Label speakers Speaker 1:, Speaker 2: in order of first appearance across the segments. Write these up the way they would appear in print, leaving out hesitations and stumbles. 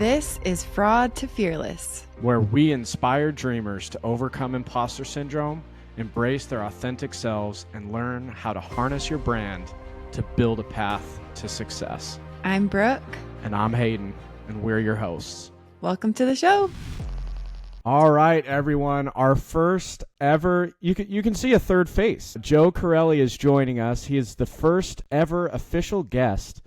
Speaker 1: This is Fraud to Fearless,
Speaker 2: where we inspire dreamers to overcome imposter syndrome, embrace their authentic selves, and learn how to harness your brand to build a path to success.
Speaker 1: I'm Brooke.
Speaker 2: And I'm Hayden, and we're your hosts.
Speaker 1: Welcome to the show.
Speaker 2: All right, everyone. Our first ever, you can see a third face. Joe Carelli is joining us. He is the first ever official guest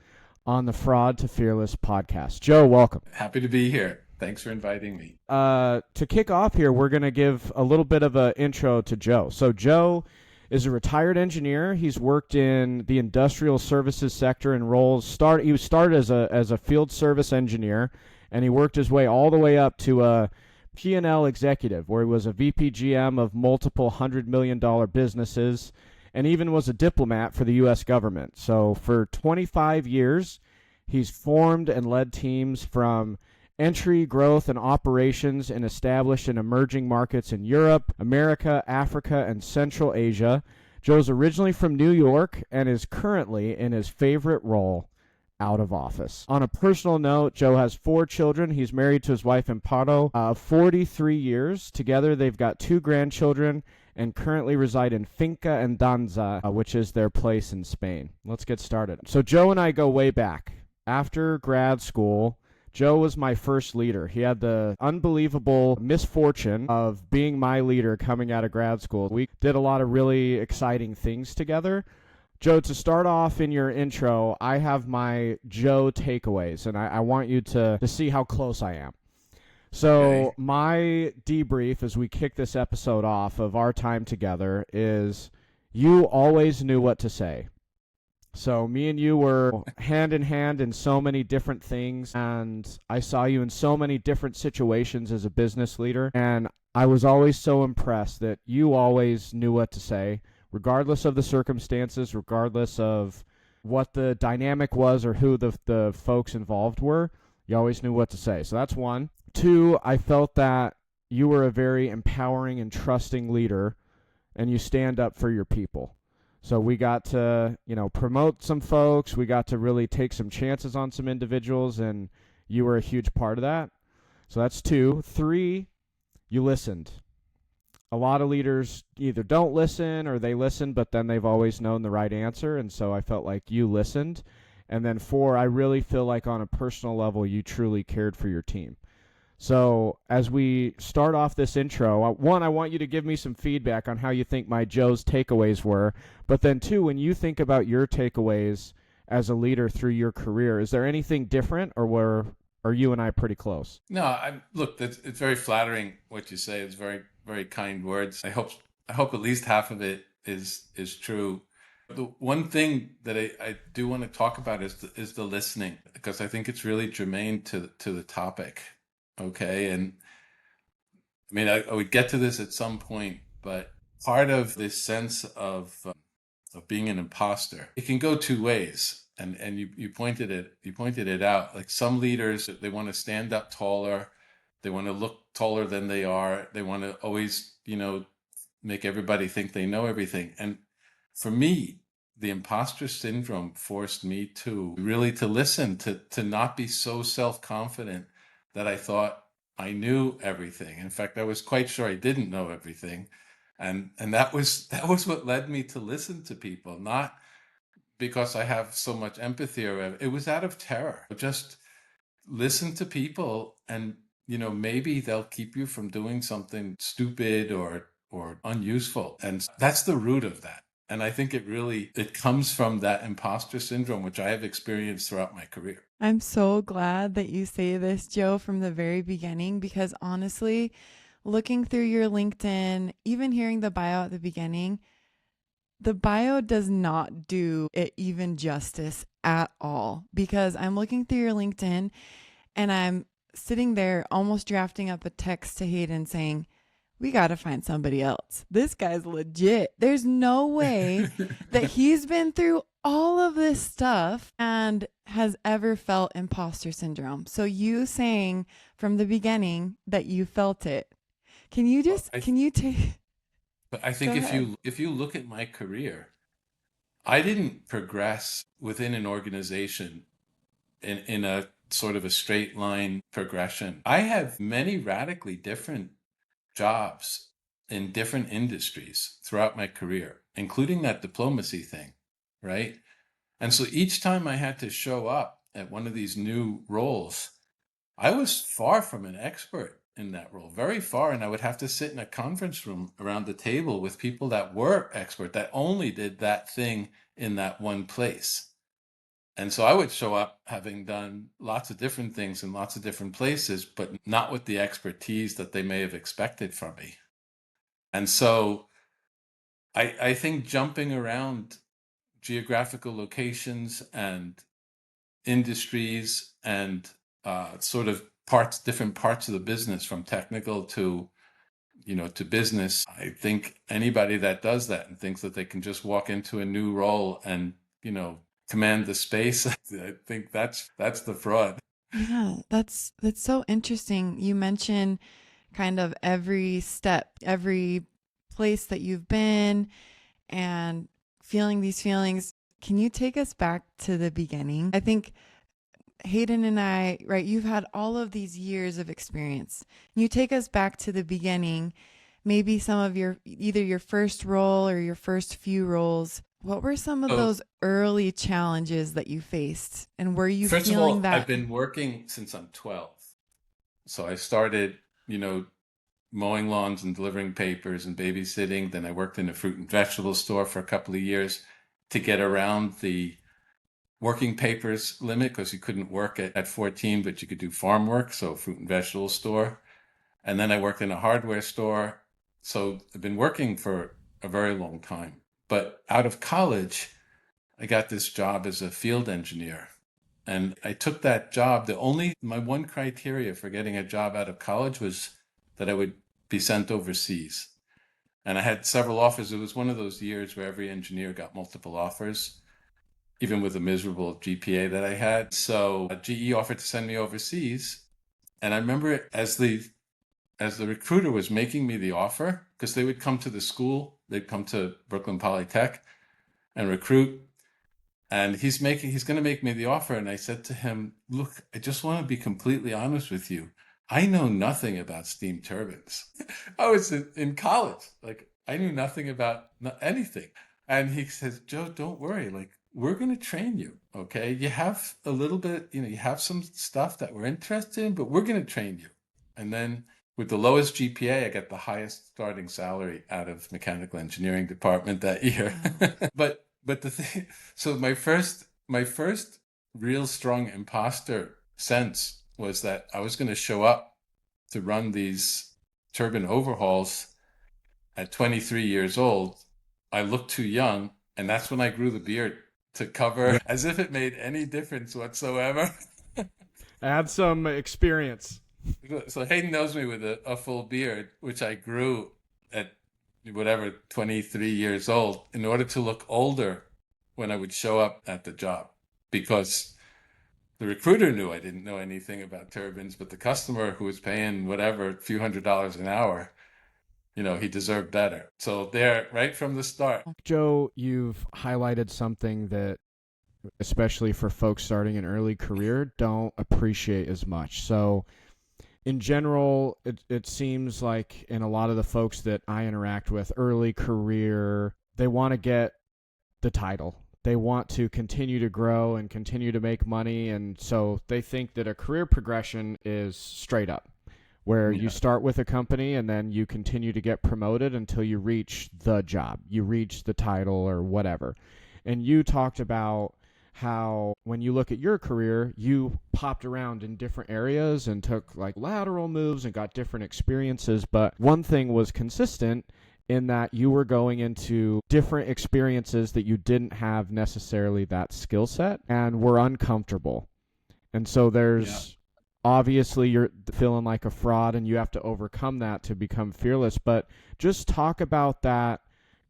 Speaker 2: on the Fraud to Fearless podcast. Joe, welcome.
Speaker 3: Happy to be here. Thanks for inviting me.
Speaker 2: To kick off here, we're going to give a little bit of an intro to Joe. So Joe is a retired engineer. He's worked in the industrial services sector in roles. He started as a field service engineer, and he worked his way all the way up to a P&L executive, where he was a VP GM of multiple $100 million businesses, and even was a diplomat for the U.S. government. So for 25 years, he's formed and led teams from entry, growth, and operations in established and emerging markets in Europe, America, Africa, and Central Asia. Joe's originally from New York and is currently in his favorite role, out of office. On a personal note, Joe has 4 children. He's married to his wife, Amparo, 43 years. Together, they've got 2 grandchildren and currently reside in Finca Andanza, which is their place in Spain. Let's get started. So Joe and I go way back. After grad school, Joe was my first leader. He had the unbelievable misfortune of being my leader coming out of grad school. We did a lot of really exciting things together. Joe, to start off in your intro, I have my Joe takeaways, and I want you to see how close I am. So
Speaker 3: Okay.
Speaker 2: My debrief as we kick this episode off of our time together is you always knew what to say. So me and you were hand in hand in so many different things, and I saw you in so many different situations as a business leader, and I was always so impressed that you always knew what to say, regardless of the circumstances, regardless of what the dynamic was or who the folks involved were. You always knew what to say. So that's one. 2, I felt that you were a very empowering and trusting leader, and you stand up for your people. So we got to, promote some folks. We got to really take some chances on some individuals, and you were a huge part of that. So that's 2. 3, you listened. A lot of leaders either don't listen or they listen, but then they've always known the right answer, and so I felt like you listened. And then 4, I really feel like on a personal level, you truly cared for your team. So as we start off this intro, 1, I want you to give me some feedback on how you think my Joe's takeaways were. But then 2, when you think about your takeaways as a leader through your career, is there anything different, or are you and I pretty close?
Speaker 3: No, look, it's very flattering what you say. It's very, very kind words. I hope at least half of it is true. The one thing that I do want to talk about is the listening, because I think it's really germane to the topic. Okay, and I mean I would get to this at some point, but part of this sense of being an imposter, it can go 2 ways. And you pointed it out. Like some leaders, they want to stand up taller, they want to look taller than they are, they want to always, make everybody think they know everything. And for me, the imposter syndrome forced me to really to listen, to not be so self-confident that I thought I knew everything. In fact, I was quite sure I didn't know everything. And that was what led me to listen to people, not because I have so much empathy, or it was out of terror. Just listen to people, and maybe they'll keep you from doing something stupid or unuseful. And that's the root of that. And I think it comes from that imposter syndrome, which I have experienced throughout my career.
Speaker 1: I'm so glad that you say this, Joe, from the very beginning, because honestly, looking through your LinkedIn, even hearing the bio at the beginning, the bio does not do it even justice at all, because I'm looking through your LinkedIn and I'm sitting there almost drafting up a text to Hayden saying, we got to find somebody else. This guy's legit. There's no way that he's been through all of this stuff and has ever felt imposter syndrome. So you saying from the beginning that you felt it. Can you take...
Speaker 3: But I think if you look at my career, I didn't progress within an organization in a sort of a straight line progression. I have many radically different jobs in different industries throughout my career, including that diplomacy thing, right? And so each time I had to show up at one of these new roles, I was far from an expert in that role, very far. And I would have to sit in a conference room around the table with people that were expert, that only did that thing in that one place. And so I would show up having done lots of different things in lots of different places, but not with the expertise that they may have expected from me. And so I think jumping around geographical locations and industries and sort of different parts of the business, from technical to to business. I think anybody that does that and thinks that they can just walk into a new role and command the space, I think that's the fraud.
Speaker 1: Yeah, that's so interesting. You mentioned kind of every step, every place that you've been and feeling these feelings. Can you take us back to the beginning? I think Hayden and I, right, you've had all of these years of experience. You take us back to the beginning, maybe some of either your first role or your first few roles. What were some of
Speaker 3: So
Speaker 1: those early challenges that you faced? And were you
Speaker 3: first of
Speaker 1: feeling
Speaker 3: all, I've
Speaker 1: that?
Speaker 3: been working since I'm 12. So I started, mowing lawns and delivering papers and babysitting. Then I worked in a fruit and vegetable store for a couple of years to get around the working papers limit, because you couldn't work at 14, but you could do farm work, so fruit and vegetable store. And then I worked in a hardware store. So I've been working for a very long time. But out of college, I got this job as a field engineer. And I took that job. My one criteria for getting a job out of college was that I would be sent overseas. And I had several offers. It was one of those years where every engineer got multiple offers, even with a miserable GPA that I had. So GE offered to send me overseas. And I remember it as the recruiter was making me the offer, because they would come to the school, they'd come to Brooklyn Polytech and recruit. And he's going to make me the offer. And I said to him, look, I just want to be completely honest with you. I know nothing about steam turbines. I was in college. Like, I knew nothing about anything. And he says, Joe, don't worry. Like, we're going to train you. Okay. You have a little bit, you have some stuff that we're interested in, but we're going to train you. And then with the lowest GPA, I got the highest starting salary out of mechanical engineering department that year. Wow. But the thing, so my first real strong imposter sense was that I was going to show up to run these turbine overhauls at 23 years old. I looked too young, and that's when I grew the beard to cover, as if it made any difference whatsoever.
Speaker 2: Add some experience.
Speaker 3: So Hayden knows me with a full beard, which I grew at whatever, 23 years old, in order to look older when I would show up at the job, because the recruiter knew I didn't know anything about turbines, but the customer who was paying whatever, a few $100s an hour, he deserved better. So there, right from the start.
Speaker 2: Joe, you've highlighted something that, especially for folks starting an early career, don't appreciate as much. So in general, it seems like in a lot of the folks that I interact with, early career, they want to get the title. They want to continue to grow and continue to make money. And so they think that a career progression is straight up, where you start with a company and then you continue to get promoted until you reach the job, you reach the title or whatever. And you talked about how when you look at your career, you popped around in different areas and took like lateral moves and got different experiences. But one thing was consistent in that you were going into different experiences that you didn't have necessarily that skill set and were uncomfortable. And so there's obviously you're feeling like a fraud and you have to overcome that to become fearless. But just talk about that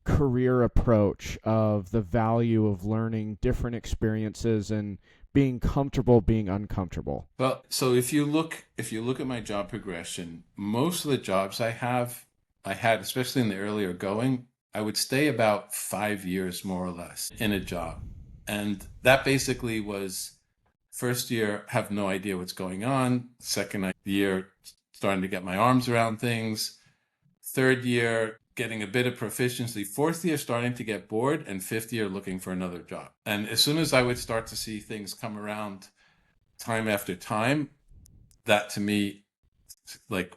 Speaker 2: career approach of the value of learning different experiences and being comfortable being uncomfortable.
Speaker 3: Well, so if you look at my job progression, most of the jobs I had, especially in the earlier going, I would stay about 5 years more or less in a job. And that basically was First year, have no idea what's going on. Second year, starting to get my arms around things. Third year, getting a bit of proficiency. Fourth year, starting to get bored. And fifth year, looking for another job. And as soon as I would start to see things come around time after time, that to me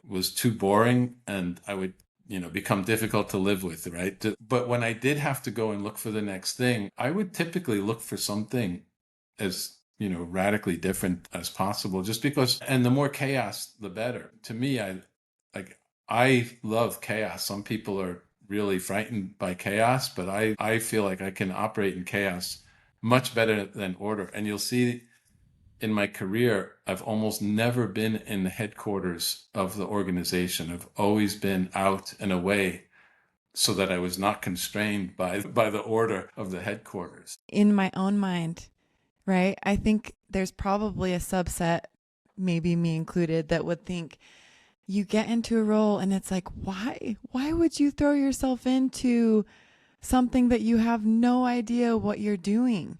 Speaker 3: was too boring, and I would become difficult to live with, right? But when I did have to go and look for the next thing, I would typically look for something as radically different as possible, just because, and the more chaos the better. To me, I love chaos. Some people are really frightened by chaos, but I feel like I can operate in chaos much better than order. And you'll see in my career, I've almost never been in the headquarters of the organization. I've always been out and away so that I was not constrained by the order of the headquarters.
Speaker 1: In my own mind, right? I think there's probably a subset, maybe me included, that would think you get into a role and it's like, why? Why would you throw yourself into something that you have no idea what you're doing?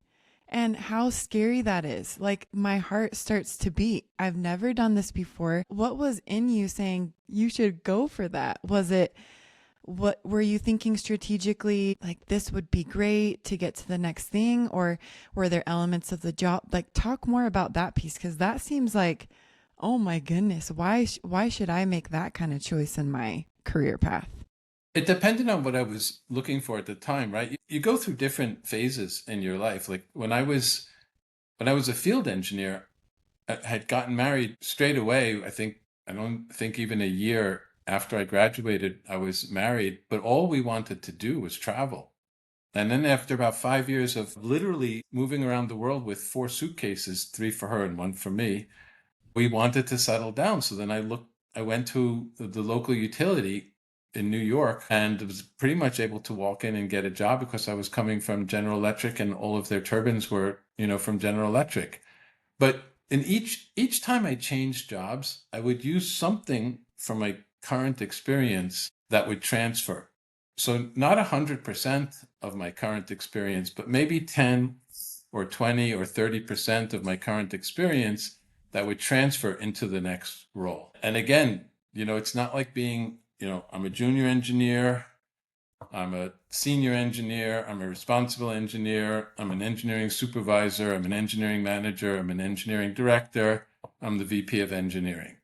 Speaker 1: And how scary that is. Like, my heart starts to beat. I've never done this before. What was in you saying you should go for that? What were you thinking strategically? Like, this would be great to get to the next thing? Or were there elements of the job? Like, talk more about that piece, because that seems like, oh my goodness, why should I make that kind of choice in my career path?
Speaker 3: It depended on what I was looking for at the time, right? You go through different phases in your life. Like when I was a field engineer, I had gotten married straight away. I don't think even a year after I graduated, I was married, but all we wanted to do was travel. And then after about 5 years of literally moving around the world with 4 suitcases, 3 for her and 1 for me, we wanted to settle down. So then I went to the local utility in New York and was pretty much able to walk in and get a job because I was coming from General Electric and all of their turbines were, from General Electric. But in each time I changed jobs, I would use something from my current experience that would transfer. So not 100% of my current experience, but maybe 10 or 20 or 30% of my current experience that would transfer into the next role. And again, it's not like being, I'm a junior engineer, I'm a senior engineer, I'm a responsible engineer, I'm an engineering supervisor, I'm an engineering manager, I'm an engineering director, I'm the VP of engineering,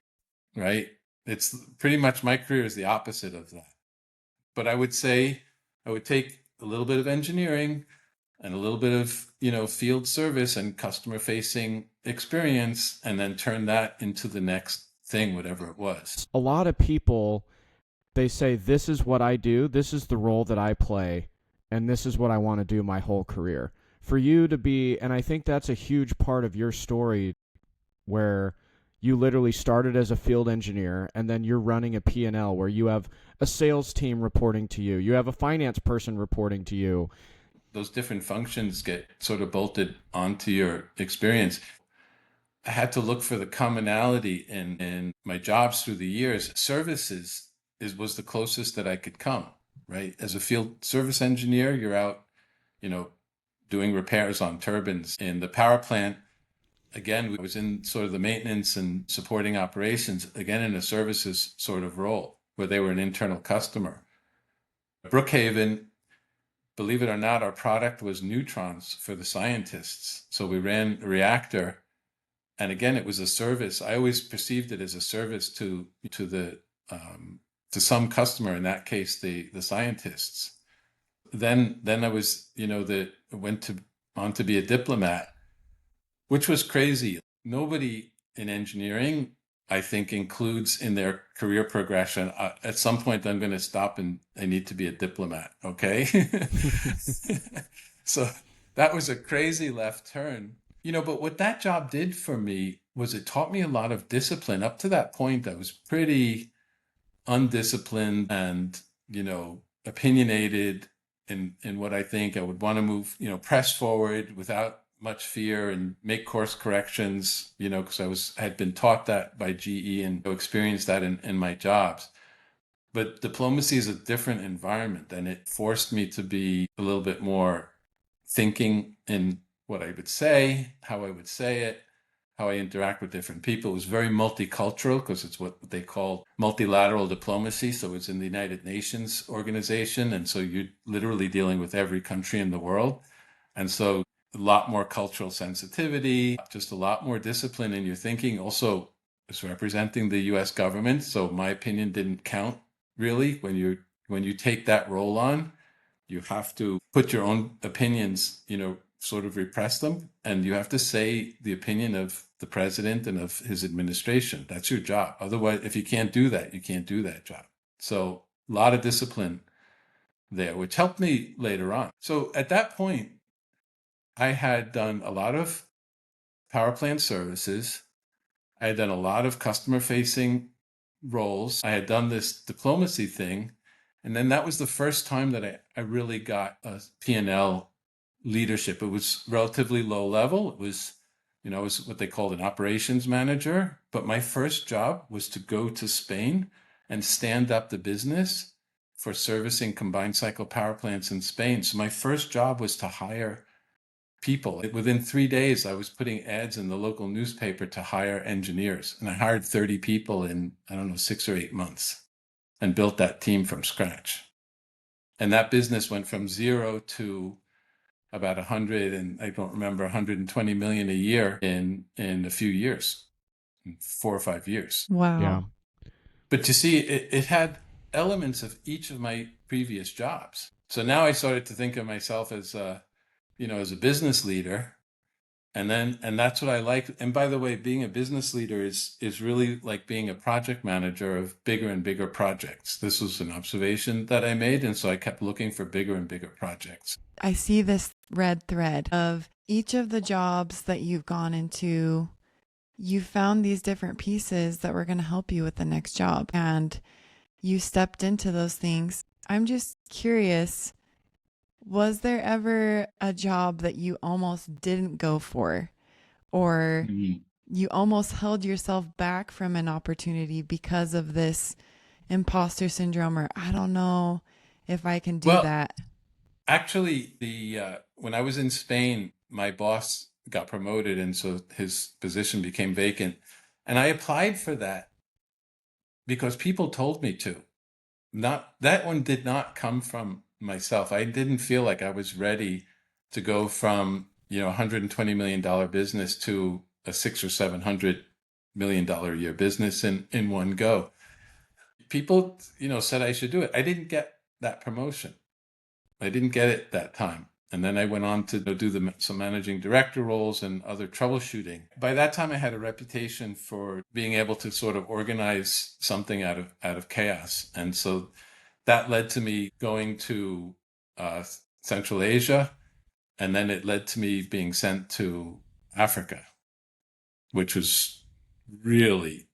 Speaker 3: right? It's pretty much, my career is the opposite of that. But I would say I would take a little bit of engineering and a little bit of, field service and customer facing experience, and then turn that into the next thing, whatever it was.
Speaker 2: A lot of people, they say, this is what I do, this is the role that I play, and this is what I want to do my whole career. For you to be, and I think that's a huge part of your story, where you literally started as a field engineer and then you're running a P&L where you have a sales team reporting to you, you have a finance person reporting to you.
Speaker 3: Those different functions get sort of bolted onto your experience. I had to look for the commonality in my jobs through the years. Services was the closest that I could come, right? As a field service engineer, you're out, doing repairs on turbines. In the power plant, again, we was in sort of the maintenance and supporting operations, again, in a services sort of role where they were an internal customer. Brookhaven, believe it or not, our product was neutrons for the scientists. So we ran a reactor, and again, it was a service. I always perceived it as a service to some customer, in that case, the scientists. Then I was, went on to be a diplomat, which was crazy. Nobody in engineering, I think, includes in their career progression, at some point I'm going to stop and I need to be a diplomat, okay? So that was a crazy left turn. But what that job did for me was it taught me a lot of discipline. Up to that point, I was pretty undisciplined and, opinionated in what I think. I would want to move, press forward without much fear and make course corrections, because I had been taught that by GE and experienced that in my jobs. But diplomacy is a different environment, and it forced me to be a little bit more thinking in what I would say, how I would say it, how I interact with different people. It was very multicultural because it's what they call multilateral diplomacy. So it's in the United Nations organization. And so you're literally dealing with every country in the world. And so a lot more cultural sensitivity, just a lot more discipline in your thinking. Also, it's representing the US government. So my opinion didn't count really when you take that role on. You have to put your own opinions, sort of repress them, and you have to say the opinion of the president and of his administration. That's your job. Otherwise, if you can't do that, you can't do that job. So a lot of discipline there, which helped me later on. So at that point, I had done a lot of power plant services. I had done a lot of customer facing roles. I had done this diplomacy thing. And then that was the first time that I really got a P&L leadership. It was relatively low level. It was what they called an operations manager. But my first job was to go to Spain and stand up the business for servicing combined cycle power plants in Spain. So my first job was to hire people. Within 3 days, I was putting ads in the local newspaper to hire engineers. And I hired 30 people in, 6 or 8 months and built that team from scratch. And that business went from zero to about 100, and I don't remember, 120 million a year in a few years, 4 or 5 years.
Speaker 1: Wow.
Speaker 2: Yeah.
Speaker 3: But you see, it had elements of each of my previous jobs. So now I started to think of myself as as a business leader. And that's what I like. And by the way, being a business leader is really like being a project manager of bigger and bigger projects. This was an observation that I made. And so I kept looking for bigger and bigger projects.
Speaker 1: I see this red thread of each of the jobs that you've gone into. You found these different pieces that were going to help you with the next job, and you stepped into those things. I'm just curious, was there ever a job that you almost didn't go for, or you almost held yourself back from an opportunity because of this imposter syndrome, or I don't know if I can do that?
Speaker 3: Actually, when I was in Spain, my boss got promoted, and so his position became vacant. And I applied for that because people told me to. That one did not come from myself. I didn't feel like I was ready to go from $120 million business to a $600 or $700 million a year business in one go. People said I should do it. I didn't get that promotion. I didn't get it that time. And then I went on to do some managing director roles and other troubleshooting. By that time, I had a reputation for being able to sort of organize something out of chaos. And so that led to me going to Central Asia. And then it led to me being sent to Africa, which was really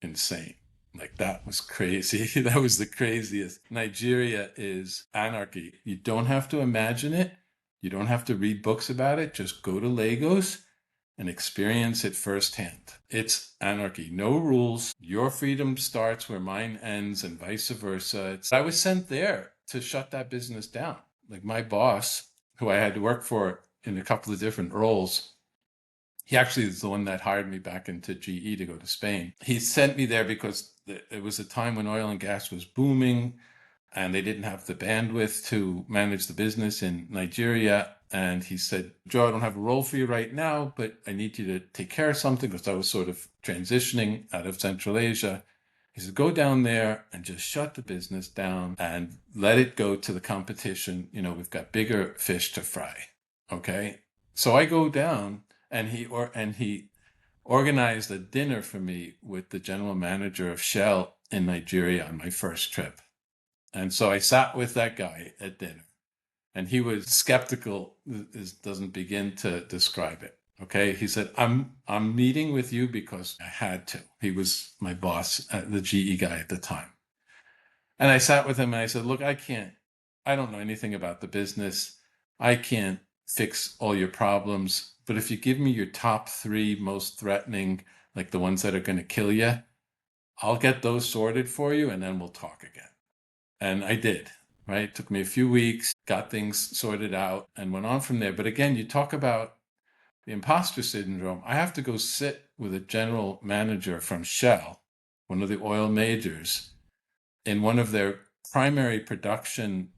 Speaker 3: insane. Like, that was crazy. That was the craziest. Nigeria is anarchy. You don't have to imagine it. You don't have to read books about it. Just go to Lagos and experience it firsthand. It's anarchy. No rules. Your freedom starts where mine ends, and vice versa. I was sent there to shut that business down. Like, my boss, who I had to work for in a couple of different roles, he actually is the one that hired me back into GE to go to Spain. He sent me there because it was a time when oil and gas was booming, and they didn't have the bandwidth to manage the business in Nigeria. And he said, Joe, I don't have a role for you right now, but I need you to take care of something, because I was sort of transitioning out of Central Asia. He said, go down there and just shut the business down and let it go to the competition. We've got bigger fish to fry. Okay. So I go down, and he organized a dinner for me with the general manager of Shell in Nigeria on my first trip. And so I sat with that guy at dinner, and he was skeptical. This doesn't begin to describe it. Okay. He said, I'm meeting with you because I had to. He was my boss, the GE guy at the time. And I sat with him and I said, look, I don't know anything about the business. I can't fix all your problems. But if you give me your top 3 most threatening, like the ones that are going to kill you, I'll get those sorted for you, and then we'll talk again. And I did, right? It took me a few weeks, got things sorted out, and went on from there. But again, you talk about, the imposter syndrome, I have to go sit with a general manager from Shell, one of the oil majors, in one of their primary production,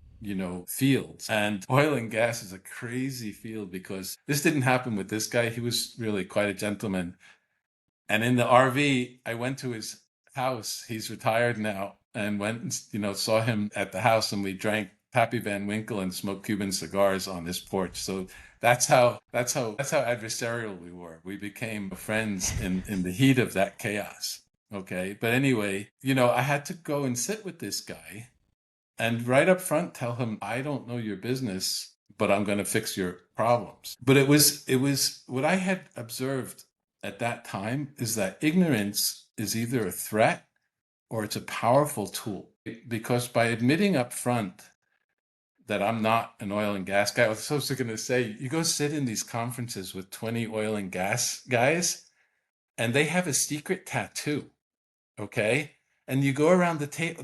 Speaker 3: fields. And oil and gas is a crazy field because this didn't happen with this guy. He was really quite a gentleman. And in the RV, I went to his house. He's retired now, and went and, saw him at the house, and we drank Pappy Van Winkle and smoked Cuban cigars on his porch. So that's how adversarial we were. We became friends in the heat of that chaos. Okay. But anyway, I had to go and sit with this guy and right up front tell him, I don't know your business, but I'm going to fix your problems. But it was what I had observed at that time is that ignorance is either a threat or it's a powerful tool. Because by admitting up front that I'm not an oil and gas guy, I was also going to say, you go sit in these conferences with 20 oil and gas guys, and they have a secret tattoo. Okay. And you go around the table.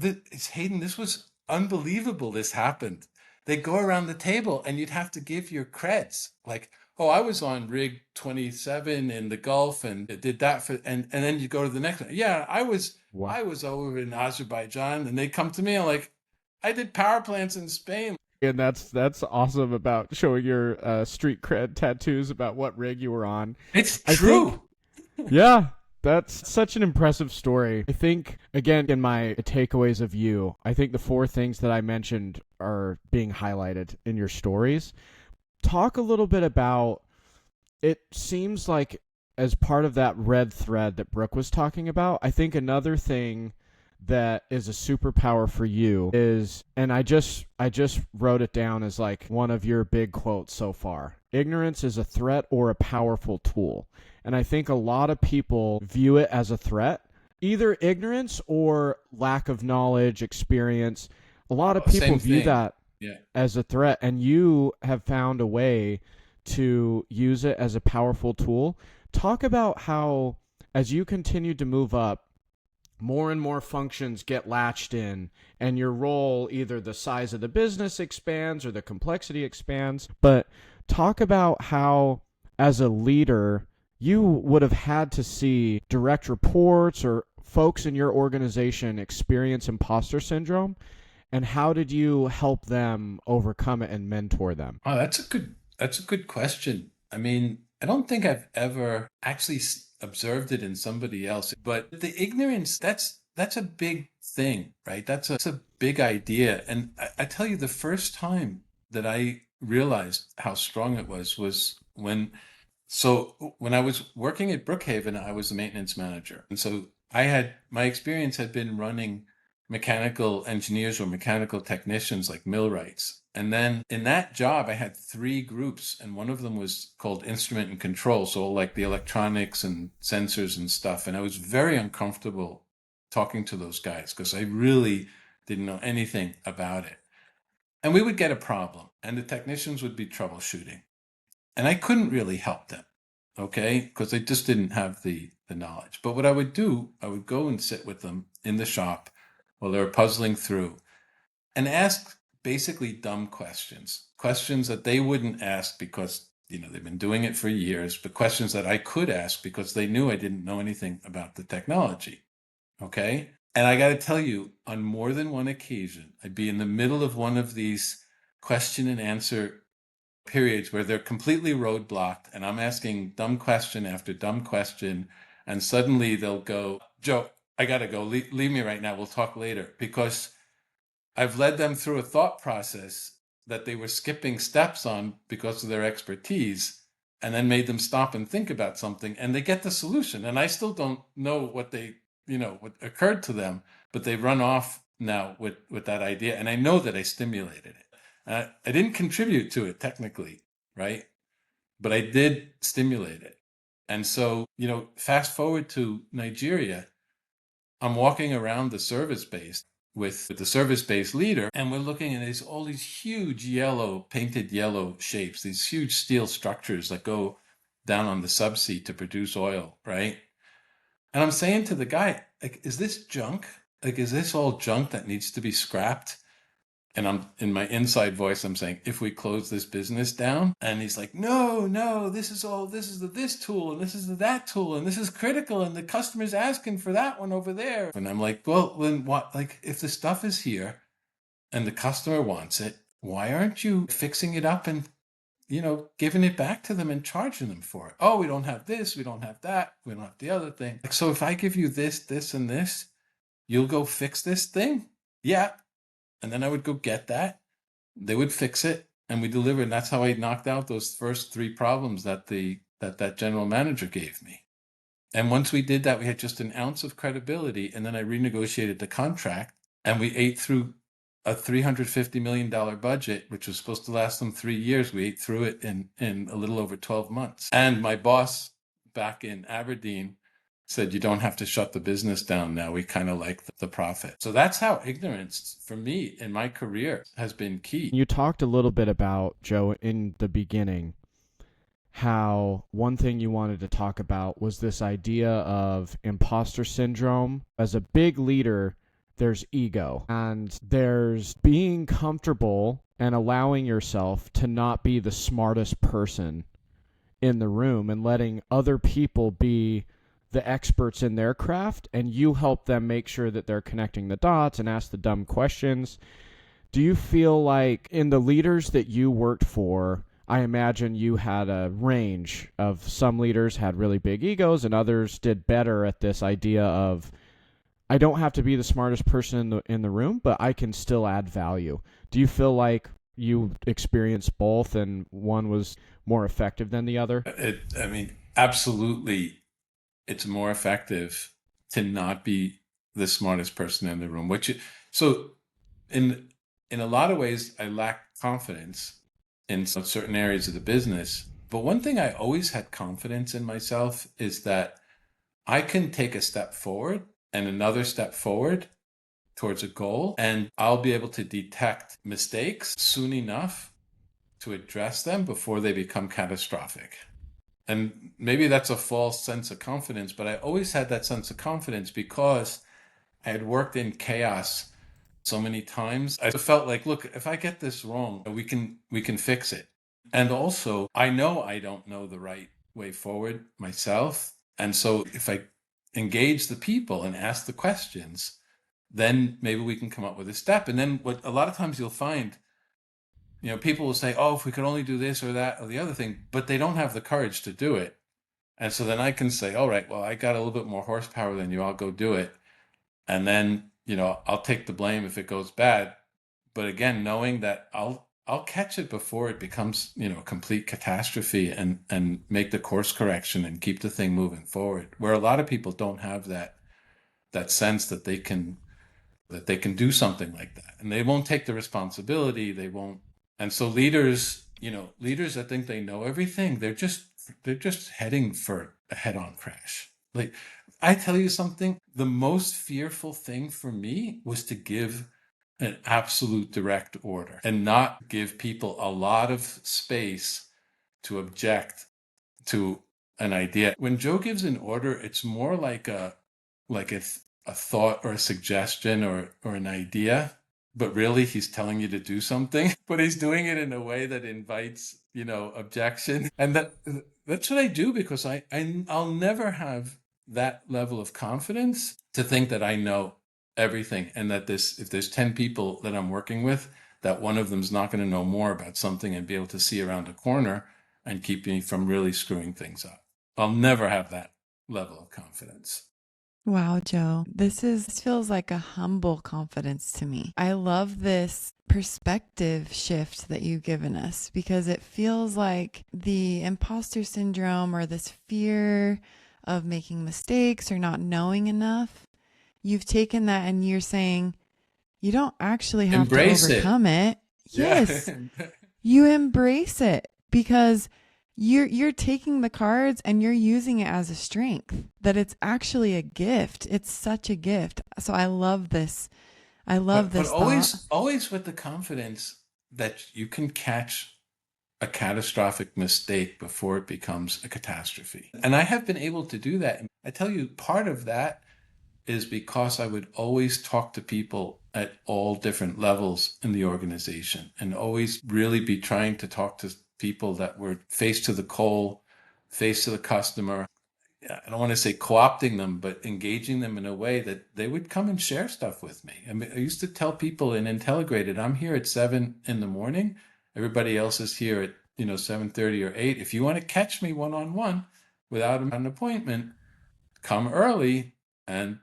Speaker 3: Hayden, this was unbelievable. This happened. They go around the table and you'd have to give your creds. Like, oh, I was on rig 27 in the Gulf and did that for, and then you go to the next one. Yeah, I was over in Azerbaijan, and they come to me and like, I did power plants in Spain.
Speaker 2: And that's awesome about showing your street cred tattoos about what rig you were on.
Speaker 3: It's true.
Speaker 2: Yeah. That's such an impressive story. I think, again, in my takeaways of you, I think the 4 things that I mentioned are being highlighted in your stories. Talk a little bit about, it seems like as part of that red thread that Brooke was talking about, I think another thing that is a superpower for you is, and I just wrote it down as like one of your big quotes so far. Ignorance is a threat or a powerful tool. And I think a lot of people view it as a threat, either ignorance or lack of knowledge, experience. A lot of people view that as a threat, and you have found a way to use it as a powerful tool. Talk about how, as you continue to move up, more and more functions get latched in, and your role, either the size of the business expands or the complexity expands. But talk about how, as a leader, you would have had to see direct reports or folks in your organization experience imposter syndrome, and how did you help them overcome it and mentor them?
Speaker 3: Oh, that's a good question. I mean, I don't think I've ever actually observed it in somebody else, but the ignorance, that's a big thing, right? That's a big idea. And I tell you, the first time that I realized how strong it was when I was working at Brookhaven, I was the maintenance manager. And so my experience had been running mechanical engineers or mechanical technicians like millwrights. And then in that job, I had 3 groups, and one of them was called instrument and control. So like the electronics and sensors and stuff. And I was very uncomfortable talking to those guys because I really didn't know anything about it. And we would get a problem, and the technicians would be troubleshooting. And I couldn't really help them, okay, because they just didn't have the knowledge. But what I would do, I would go and sit with them in the shop while they were puzzling through and ask basically dumb questions that they wouldn't ask because, they've been doing it for years, but questions that I could ask because they knew I didn't know anything about the technology, okay? And I got to tell you, on more than one occasion, I'd be in the middle of one of these question and answer periods where they're completely roadblocked and I'm asking dumb question after dumb question, and suddenly they'll go, Joe, I gotta go, leave me right now, we'll talk later, because I've led them through a thought process that they were skipping steps on because of their expertise, and then made them stop and think about something, and they get the solution. And I still don't know what what occurred to them, but they run off now with that idea, and I know that I stimulated it. I didn't contribute to it technically, right? But I did stimulate it. And so, fast forward to Nigeria, I'm walking around the service base with the service base leader, and we're looking at all these huge painted yellow shapes, these huge steel structures that go down on the subsea to produce oil, right? And I'm saying to the guy, like, is this junk? Like, is this all junk that needs to be scrapped? And I'm in my inside voice, I'm saying, if we close this business down, and he's like, no, this is this tool, and this is that tool, and this is critical, and the customer's asking for that one over there. And I'm like, well, then what? Like, if the stuff is here and the customer wants it, why aren't you fixing it up and, giving it back to them and charging them for it? Oh, we don't have this, we don't have that, we don't have the other thing. Like, so if I give you this, and this, you'll go fix this thing? Yeah. And then I would go get that. They would fix it, and we delivered. And that's how I knocked out those first 3 problems that that general manager gave me. And once we did that, we had just an ounce of credibility. And then I renegotiated the contract, and we ate through a $350 million budget, which was supposed to last them 3 years. We ate through it in a little over 12 months. And my boss back in Aberdeen said, you don't have to shut the business down now. We kind of like the profit. So that's how ignorance for me in my career has been key.
Speaker 2: You talked a little bit about, Joe, in the beginning, how one thing you wanted to talk about was this idea of imposter syndrome. As a big leader, there's ego, and there's being comfortable and allowing yourself to not be the smartest person in the room and letting other people be the experts in their craft, and you help them make sure that they're connecting the dots and ask the dumb questions. Do you feel like in the leaders that you worked for, I imagine you had a range of some leaders had really big egos and others did better at this idea of, I don't have to be the smartest person in the room, but I can still add value. Do you feel like you experienced both and one was more effective than the other?
Speaker 3: Absolutely. It's more effective to not be the smartest person in the room. So in a lot of ways, I lack confidence in certain areas of the business. But one thing I always had confidence in myself is that I can take a step forward and another step forward towards a goal, and I'll be able to detect mistakes soon enough to address them before they become catastrophic. And maybe that's a false sense of confidence, but I always had that sense of confidence because I had worked in chaos so many times. I felt like, look, if I get this wrong, we can fix it. And also, I know I don't know the right way forward myself. And so if I engage the people and ask the questions, then maybe we can come up with a step. And then what a lot of times you'll find, people will say, oh, if we could only do this or that or the other thing, but they don't have the courage to do it. And so then I can say, all right, well, I got a little bit more horsepower than you. I'll go do it. And then, I'll take the blame if it goes bad. But again, knowing that I'll catch it before it becomes, a complete catastrophe and make the course correction and keep the thing moving forward. Where a lot of people don't have that sense that they can do something like that. And they won't take the responsibility. They won't. And so leaders that think they know everything, they're just heading for a head-on crash. Like, I tell you something, the most fearful thing for me was to give an absolute direct order and not give people a lot of space to object to an idea. When Joe gives an order, it's more like a thought or a suggestion or an idea, but really he's telling you to do something, but he's doing it in a way that invites, objection. And that's what I do, because I'll never have that level of confidence to think that I know everything, and that if there's 10 people that I'm working with, that one of them's not going to know more about something and be able to see around a corner and keep me from really screwing things up. I'll never have that level of confidence.
Speaker 1: Wow, Joe, this feels like a humble confidence to me. I love this perspective shift that you've given us, because it feels like the imposter syndrome or this fear of making mistakes or not knowing enough, you've taken that and you're saying you don't actually have to overcome it. Yes, you embrace it, because you're taking the cards and you're using it as a strength, that it's actually a gift. It's such a gift. So I love this. But
Speaker 3: always with the confidence that you can catch a catastrophic mistake before it becomes a catastrophe. And I have been able to do that. And I tell you, part of that is because I would always talk to people at all different levels in the organization and always really be trying to talk to people that were face to the coal, face to the customer. I don't want to say co-opting them, but engaging them in a way that they would come and share stuff with me. I mean, I used to tell people in Intelligrated, I'm here at 7 a.m. Everybody else is here at 7:30 or 8. If you want to catch me one-on-one without an appointment, come early and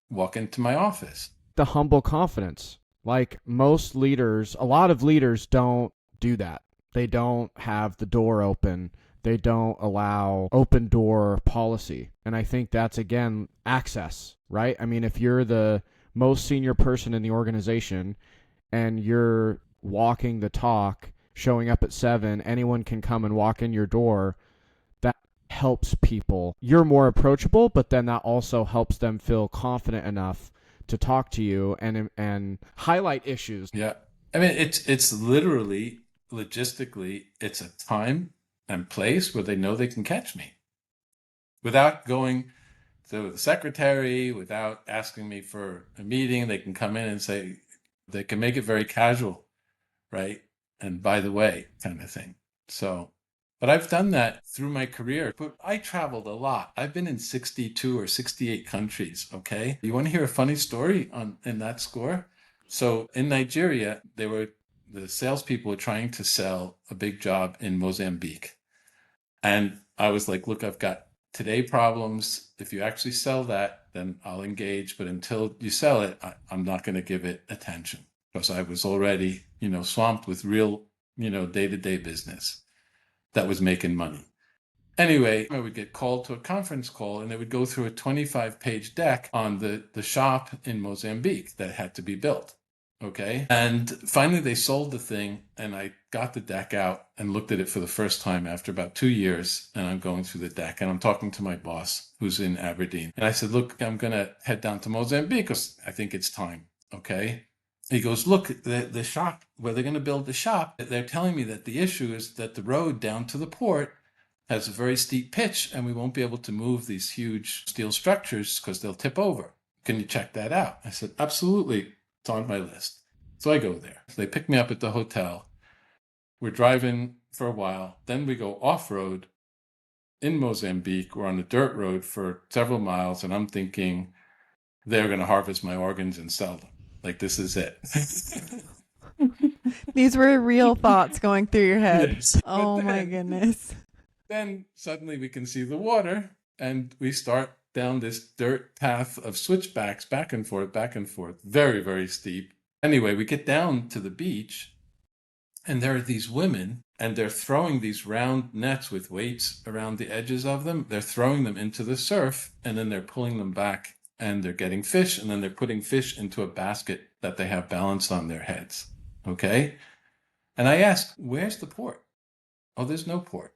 Speaker 3: walk into my office.
Speaker 2: The humble confidence. Like most leaders, a lot of leaders don't do that. They don't have the door open. They don't allow open door policy. And I think that's, again, access, right? I mean, if you're the most senior person in the organization and you're walking the talk, showing up at 7, anyone can come and walk in your door. That helps people. You're more approachable, but then that also helps them feel confident enough to talk to you and highlight issues.
Speaker 3: Yeah. I mean, it's literally, logistically, it's a time and place where they know they can catch me without going to the secretary, without asking me for a meeting. They can come in and say, they can make it very casual, right? And by the way, kind of thing. So, but I've done that through my career. But I traveled a lot. I've been in 62 or 68 countries, okay? You want to hear a funny story in that score? So in Nigeria, the salespeople were trying to sell a big job in Mozambique. And I was like, look, I've got today problems. If you actually sell that, then I'll engage. But until you sell it, I'm not going to give it attention, because I was already, swamped with real, day-to-day business that was making money. Anyway, I would get called to a conference call, and they would go through a 25-page deck on the shop in Mozambique that had to be built. Okay. And finally they sold the thing, and I got the deck out and looked at it for the first time after about 2 years. And I'm going through the deck and I'm talking to my boss who's in Aberdeen. And I said, look, I'm going to head down to Mozambique because I think it's time. Okay. He goes, look, the shop where they're going to build the shop, they're telling me that the issue is that the road down to the port has a very steep pitch and we won't be able to move these huge steel structures because they'll tip over. Can you check that out? I said, absolutely. It's on my list. So I go there. So they pick me up at the hotel. We're driving for a while. Then we go off-road in Mozambique. We're on a dirt road for several miles. And I'm thinking they're going to harvest my organs and sell them. Like, this is it.
Speaker 1: These were real thoughts going through your head.
Speaker 3: Yes.
Speaker 1: Oh my goodness.
Speaker 3: Then suddenly we can see the water and we start down this dirt path of switchbacks back and forth, very, very steep. Anyway, we get down to the beach and there are these women and they're throwing these round nets with weights around the edges of them. They're throwing them into the surf and then they're pulling them back and they're getting fish and then they're putting fish into a basket that they have balanced on their heads. Okay. And I asked, where's the port? Oh, there's no port.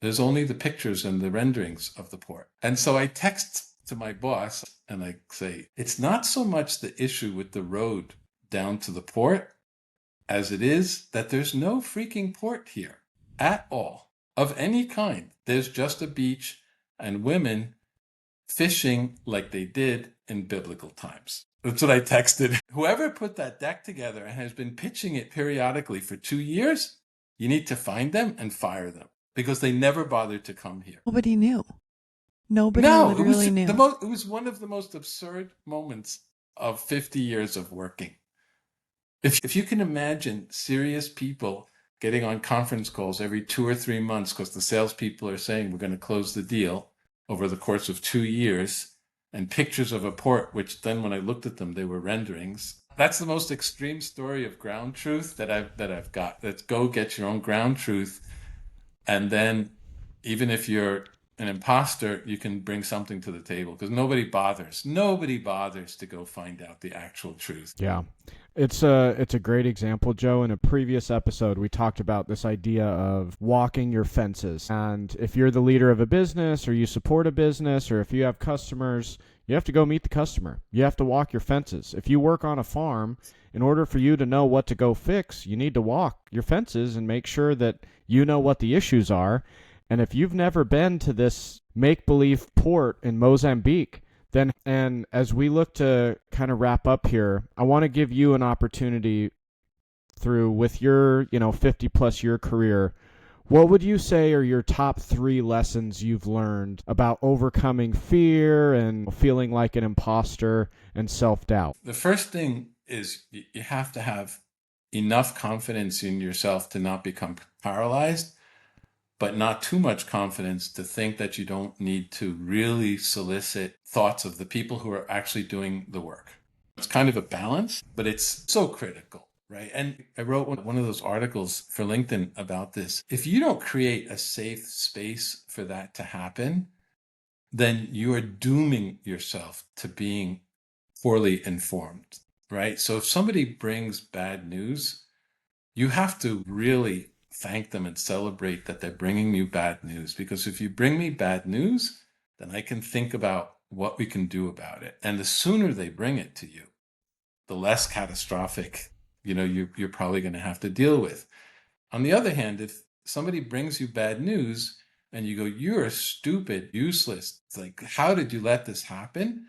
Speaker 3: There's only the pictures and the renderings of the port. And so I text to my boss and I say, it's not so much the issue with the road down to the port as it is that there's no freaking port here at all of any kind. There's just a beach and women fishing like they did in biblical times. That's what I texted. Whoever put that deck together and has been pitching it periodically for 2 years, you need to find them and fire them because they never bothered to come here.
Speaker 1: Nobody knew. Nobody literally knew.
Speaker 3: It was one of the most absurd moments of 50 years of working. If you can imagine serious people getting on conference calls every 2 or 3 months because the salespeople are saying we're going to close the deal over the course of 2 years, and pictures of a port, which then when I looked at them, they were renderings. That's the most extreme story of ground truth that I've got. Let's go get your own ground truth. And then even if you're an imposter, you can bring something to the table because nobody bothers to go find out the actual truth.
Speaker 2: Yeah. It's a great example, Joe. In a previous episode, we talked about this idea of walking your fences. And if you're the leader of a business or you support a business or if you have customers, you have to go meet the customer. You have to walk your fences. If you work on a farm, in order for you to know what to go fix, you need to walk your fences and make sure that you know what the issues are. And if you've never been to this make-believe port in Mozambique And as we look to kind of wrap up here, I want to give you an opportunity through with your, 50 plus year career. What would you say are your top 3 lessons you've learned about overcoming fear and feeling like an imposter and self-doubt?
Speaker 3: The first thing is you have to have enough confidence in yourself to not become paralyzed, but not too much confidence to think that you don't need to really solicit thoughts of the people who are actually doing the work. It's kind of a balance, but it's so critical, right? And I wrote one of those articles for LinkedIn about this. If you don't create a safe space for that to happen, then you are dooming yourself to being poorly informed, right? So if somebody brings bad news, you have to really thank them and celebrate that they're bringing you bad news. Because if you bring me bad news, then I can think about what we can do about it. And the sooner they bring it to you, the less catastrophic, you're probably going to have to deal with. On the other hand, if somebody brings you bad news and you go, you're stupid, useless, it's like, how did you let this happen?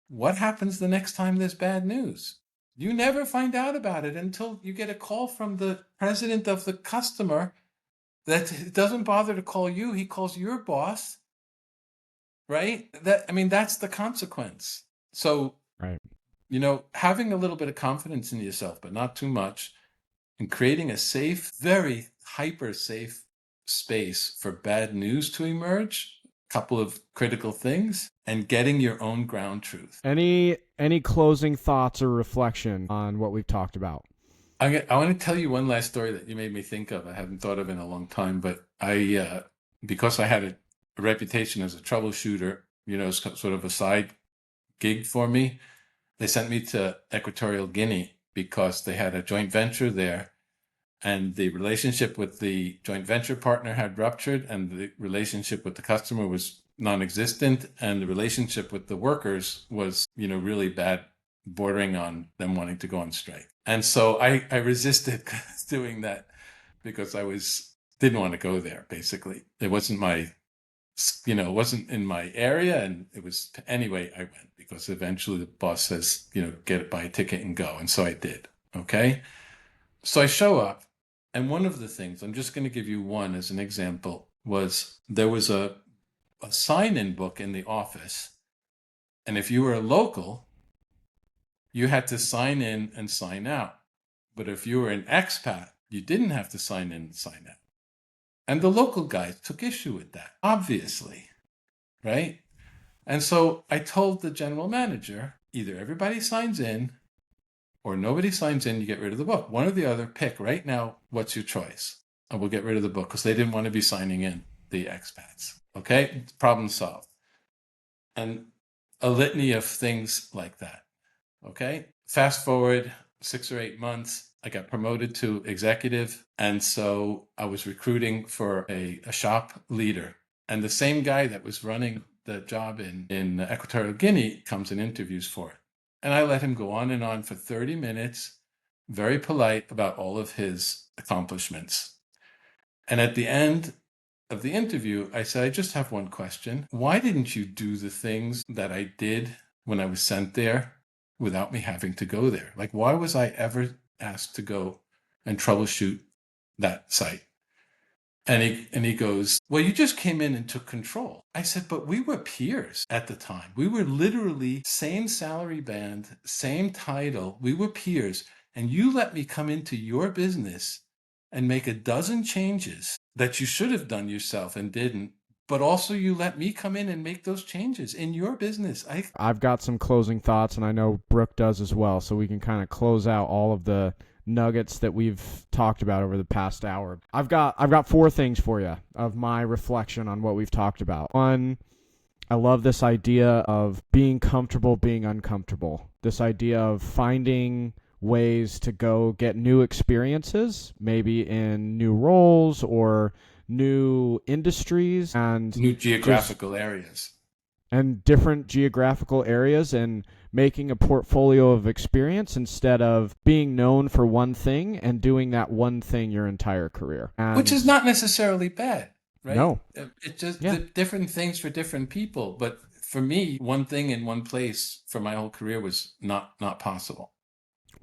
Speaker 3: What happens the next time there's bad news? You never find out about it until you get a call from the president of the customer that doesn't bother to call you. He calls your boss, right? That's the consequence. So,
Speaker 2: Right.
Speaker 3: having a little bit of confidence in yourself, but not too much, and creating a safe, very hyper safe space for bad news to emerge, couple of critical things, and getting your own ground truth.
Speaker 2: Any closing thoughts or reflection on what we've talked about?
Speaker 3: I want to tell you one last story that you made me think of. I haven't thought of in a long time, but because I had a reputation as a troubleshooter, sort of a side gig for me, they sent me to Equatorial Guinea because they had a joint venture there. And the relationship with the joint venture partner had ruptured, and the relationship with the customer was non-existent, and the relationship with the workers was, really bad, bordering on them wanting to go on strike. And so I resisted doing that because didn't want to go there. Basically, it wasn't it wasn't in my area, and it was anyway. I went because eventually the boss says, buy a ticket and go, and so I did. Okay, so I show up. And one of the things, I'm just going to give you one as an example, was there was a sign-in book in the office. And if you were a local, you had to sign in and sign out. But if you were an expat, you didn't have to sign in and sign out. And the local guys took issue with that, obviously, right? And so I told the general manager, either everybody signs in or nobody signs in, you get rid of the book. One or the other, pick right now, what's your choice? And we'll get rid of the book because they didn't want to be signing in, the expats. Okay, problem solved. And a litany of things like that. Okay, fast forward 6 or 8 months, I got promoted to executive. And so I was recruiting for a shop leader. And the same guy that was running the job in Equatorial Guinea comes and interviews for it. And I let him go on and on for 30 minutes, very polite about all of his accomplishments. And at the end of the interview, I said, I just have one question. Why didn't you do the things that I did when I was sent there without me having to go there? Like, why was I ever asked to go and troubleshoot that site? And he goes, well, you just came in and took control. I said, but we were peers at the time. We were literally same salary band, same title. We were peers. And you let me come into your business and make a dozen changes that you should have done yourself and didn't. But also you let me come in and make those changes in your business.
Speaker 2: I've got some closing thoughts, and I know Brooke does as well. So we can kind of close out all of the nuggets that we've talked about over the past hour. I've got 4 things for you of my reflection on what we've talked about. One, I love this idea of being comfortable being uncomfortable. This idea of finding ways to go get new experiences, maybe in new roles or new industries and
Speaker 3: new geographical areas.
Speaker 2: And different geographical areas, and making a portfolio of experience instead of being known for one thing and doing that one thing your entire career.
Speaker 3: Which is not necessarily bad, right?
Speaker 2: No.
Speaker 3: It's just different things for different people. But for me, one thing in one place for my whole career was not possible.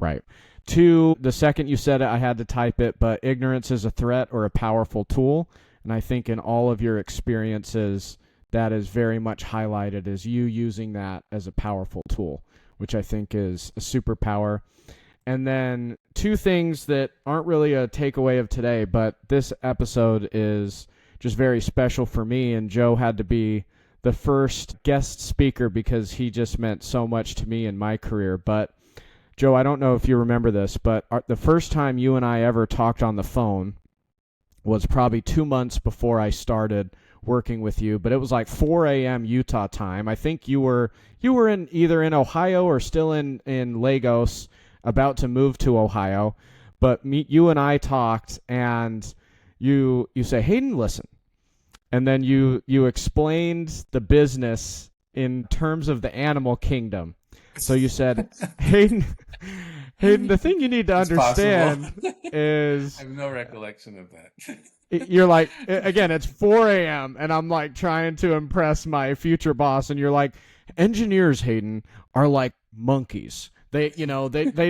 Speaker 2: Right. Two, the second you said it, I had to type it, but ignorance is a threat or a powerful tool. And I think in all of your experiences, that is very much highlighted as you using that as a powerful tool, which I think is a superpower. And then two things that aren't really a takeaway of today, but this episode is just very special for me. And Joe had to be the first guest speaker because he just meant so much to me in my career. But Joe, I don't know if you remember this, but the first time you and I ever talked on the phone was probably 2 months before I started working with you, but it was like 4 a.m. Utah time. I think you were in either in Ohio or still in Lagos, about to move to Ohio. But you and I talked, and you say, Hayden, listen. And then you explained the business in terms of the animal kingdom. So you said, Hayden, the thing you need to understand is...
Speaker 3: I have no recollection of that.
Speaker 2: You're like, again, it's 4 a.m. and I'm like trying to impress my future boss. And you're like, engineers, Hayden, are like monkeys. They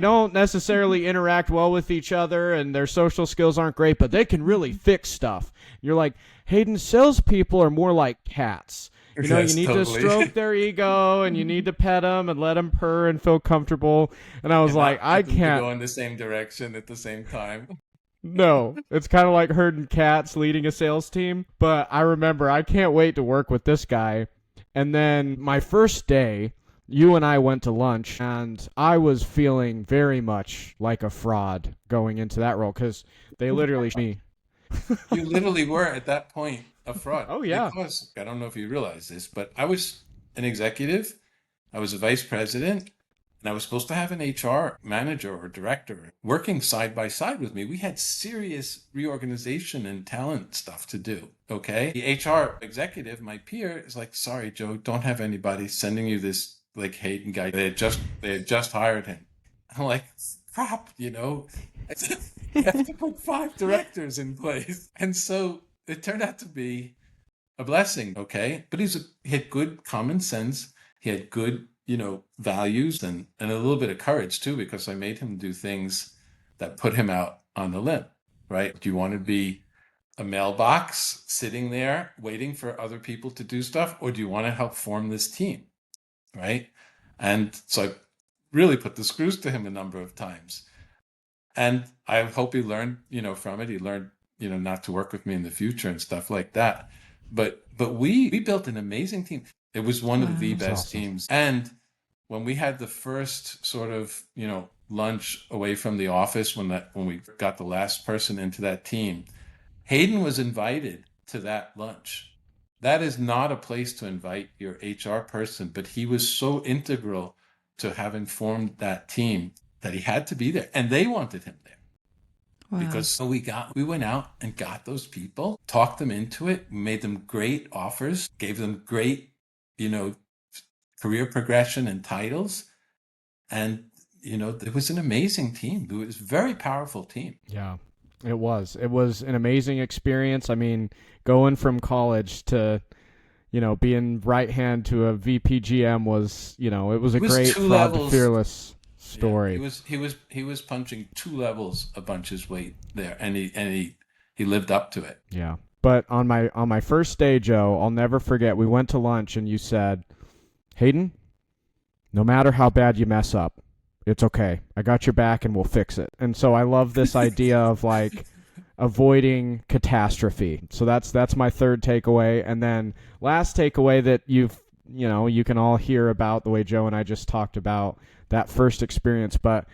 Speaker 2: don't necessarily interact well with each other and their social skills aren't great, but they can really fix stuff. You're like, Hayden, salespeople are more like cats. You know, you need to stroke their ego and you need to pet them and let them purr and feel comfortable. And I was like, I can't
Speaker 3: go in the same direction at the same time.
Speaker 2: No, it's kind of like herding cats leading a sales team. But I remember I can't wait to work with this guy. And then my first day, you and I went to lunch, and I was feeling very much like a fraud going into that role because they literally me.
Speaker 3: You literally were at that point a fraud.
Speaker 2: Oh, yeah.
Speaker 3: Because, I don't know if you realize this, but I was an executive. I was a vice president. And I was supposed to have an HR manager or director working side by side with me. We had serious reorganization and talent stuff to do. Okay. The HR executive, my peer, is like, sorry, Joe, don't have anybody sending you this like Hayden guy. They had just hired him. I'm like, crap, you have to put 5 directors in place. And so it turned out to be a blessing. Okay. But he had good common sense. He had good values and a little bit of courage too, because I made him do things that put him out on the limb, right? Do you want to be a mailbox sitting there waiting for other people to do stuff, or do you want to help form this team, right? And so I really put the screws to him a number of times. And I hope he learned, from it. He learned, not to work with me in the future and stuff like that. But we built an amazing team. It was one of the best teams. And when we had the first sort of, lunch away from the office, when we got the last person into that team, Hayden was invited to that lunch. That is not a place to invite your HR person, but he was so integral to having formed that team that he had to be there, and they wanted him there. Wow. Because we went out and got those people, talked them into it, made them great offers, gave them great, career progression and titles. And, it was an amazing team. It was a very powerful team.
Speaker 2: Yeah, it was. It was an amazing experience. I mean, going from college to, being right hand to a VPGM was, it was a great fraud to fearless story.
Speaker 3: Yeah, he was punching 2 levels a bunch's weight there, and he lived up to it.
Speaker 2: Yeah. But on my first day, Joe, I'll never forget, we went to lunch and you said, Hayden, no matter how bad you mess up, it's okay. I got your back and we'll fix it. And so I love this idea of like avoiding catastrophe. So that's my third takeaway. And then last takeaway that you can all hear about the way Joe and I just talked about that first experience. But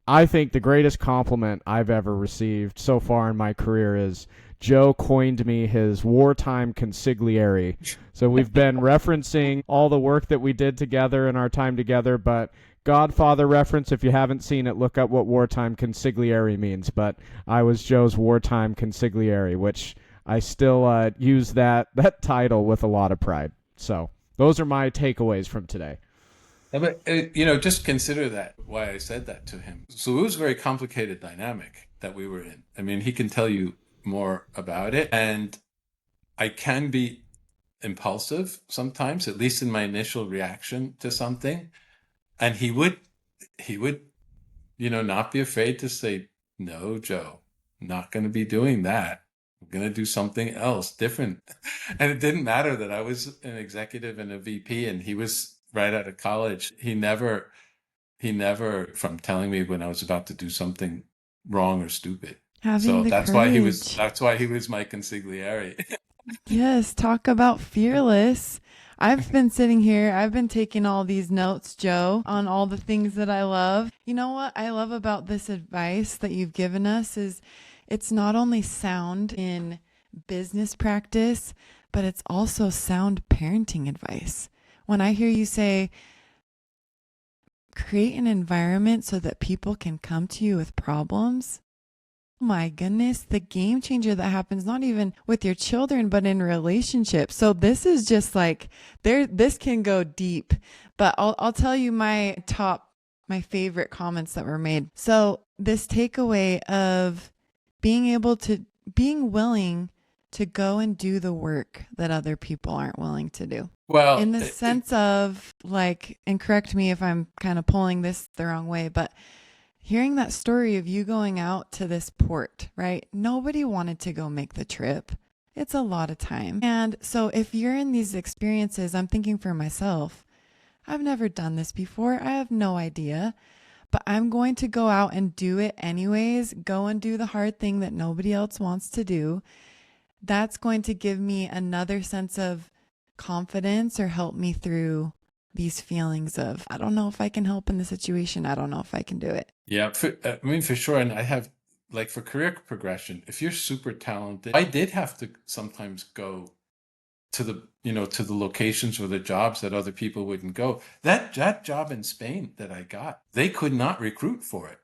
Speaker 2: I think the greatest compliment I've ever received so far in my career is Joe coined me his wartime consigliere. So we've been referencing all the work that we did together in our time together, but Godfather reference, if you haven't seen it, look up what wartime consigliere means. But I was Joe's wartime consigliere, which I still use that title with a lot of pride. So those are my takeaways from today.
Speaker 3: Yeah, but, just consider that, why I said that to him. So it was a very complicated dynamic that we were in. I mean, he can tell you more about it. And I can be impulsive sometimes, at least in my initial reaction to something. And he would, not be afraid to say, no, Joe, not going to be doing that. I'm going to do something else different. And it didn't matter that I was an executive and a VP and he was right out of college. He never from telling me when I was about to do something wrong or stupid.
Speaker 1: Having
Speaker 3: So
Speaker 1: the
Speaker 3: that's
Speaker 1: courage.
Speaker 3: why he was my consigliere.
Speaker 1: Yes, talk about fearless. I've been sitting here, I've been taking all these notes, Joe, on all the things that I love. You know what I love about this advice that you've given us is it's not only sound in business practice, but it's also sound parenting advice. When I hear you say, create an environment so that people can come to you with problems, my goodness, the game changer that happens not even with your children, but in relationships. So this is just like this can go deep, but I'll tell you my favorite comments that were made. So this takeaway of being willing to go and do the work that other people aren't willing to do.
Speaker 3: Well,
Speaker 1: In the sense of like, and correct me if I'm kind of pulling this the wrong way, but hearing that story of you going out to this port, right? Nobody wanted to go make the trip. It's a lot of time. And so if you're in these experiences, I'm thinking for myself, I've never done this before. I have no idea, but I'm going to go out and do it anyways, go and do the hard thing that nobody else wants to do. That's going to give me another sense of confidence or help me through these feelings of, I don't know if I can help in the situation. I don't know if I can do it.
Speaker 3: yeah, for sure. And I have, like, for career progression, if you're super talented, I did have to sometimes go to the locations or the jobs that other people wouldn't go. That job in Spain that I got, they could not recruit for it.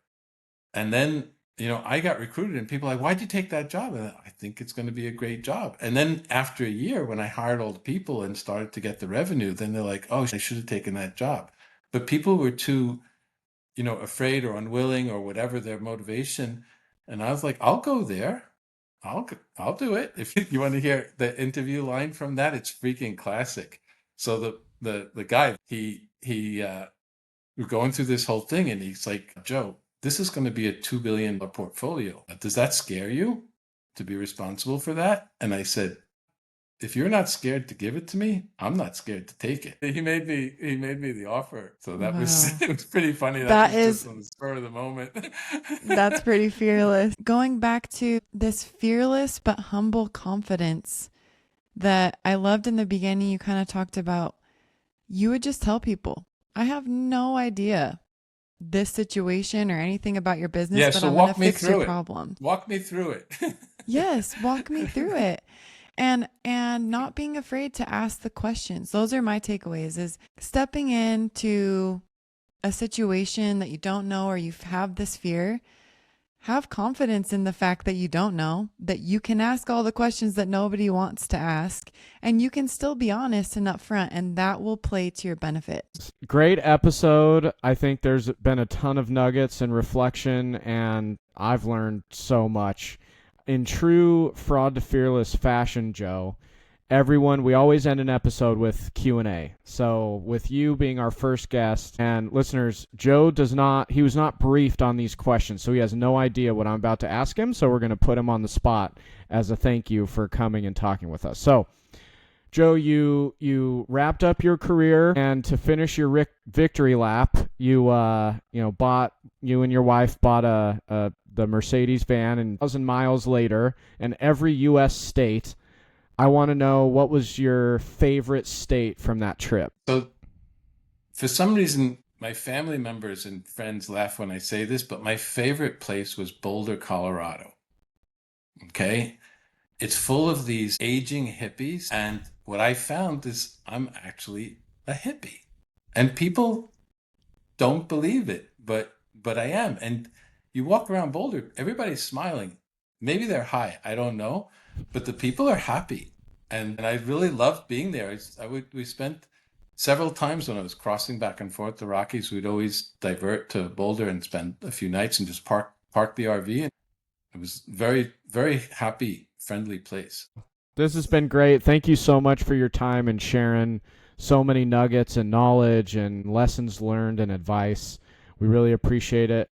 Speaker 3: And then, I got recruited and people are like, why'd you take that job? And I think it's going to be a great job. And then after a year, when I hired all the people and started to get the revenue, then they're like, oh, I should have taken that job. But people were too, afraid or unwilling or whatever their motivation. And I was like, I'll go there. I'll do it. If you want to hear the interview line from that, it's freaking classic. So the guy, we're going through this whole thing and he's like, Joe, this is going to be a $2 billion portfolio. Does that scare you to be responsible for that? And I said, if you're not scared to give it to me, I'm not scared to take it. He made me the offer. So that was,
Speaker 1: Wow.
Speaker 3: it was pretty funny.
Speaker 1: That
Speaker 3: Was
Speaker 1: is
Speaker 3: just on the spur of the moment.
Speaker 1: That's pretty fearless. Going back to this fearless but humble confidence that I loved in the beginning, you kind of talked about, you would just tell people, I have no idea this situation or anything about your business,
Speaker 3: Yeah,
Speaker 1: but
Speaker 3: so
Speaker 1: I'm going to
Speaker 3: walk me
Speaker 1: fix your
Speaker 3: through it.
Speaker 1: problem.
Speaker 3: Walk me through it.
Speaker 1: Yes, walk me through it. And not being afraid to ask the questions. Those are my takeaways, is stepping into a situation that you don't know or you have this fear. Have confidence in the fact that you don't know, that you can ask all the questions that nobody wants to ask, and you can still be honest and upfront, and that will play to your benefit.
Speaker 2: Great episode. I think there's been a ton of nuggets and reflection, and I've learned so much. In true Fraud to Fearless fashion, Joe, we always end an episode with Q&A. So with you being our first guest, and listeners, Joe he was not briefed on these questions, so he has no idea what I'm about to ask him, so we're going to put him on the spot as a thank you for coming and talking with us. So, Joe, you wrapped up your career, and to finish your victory lap, you and your wife bought the Mercedes van, and 1,000 miles later, in every U.S. state. I want to know, what was your favorite state from that trip?
Speaker 3: So for some reason, my family members and friends laugh when I say this, but my favorite place was Boulder, Colorado. Okay. It's full of these aging hippies. And what I found is I'm actually a hippie, and people don't believe it, but I am. And you walk around Boulder, everybody's smiling. Maybe they're high, I don't know, but the people are happy. And I really loved being there. We spent several times when I was crossing back and forth the Rockies, we'd always divert to Boulder and spend a few nights and just park the RV. And it was very, very happy, friendly place.
Speaker 2: This has been great. Thank you so much for your time and sharing so many nuggets and knowledge and lessons learned and advice. We really appreciate it.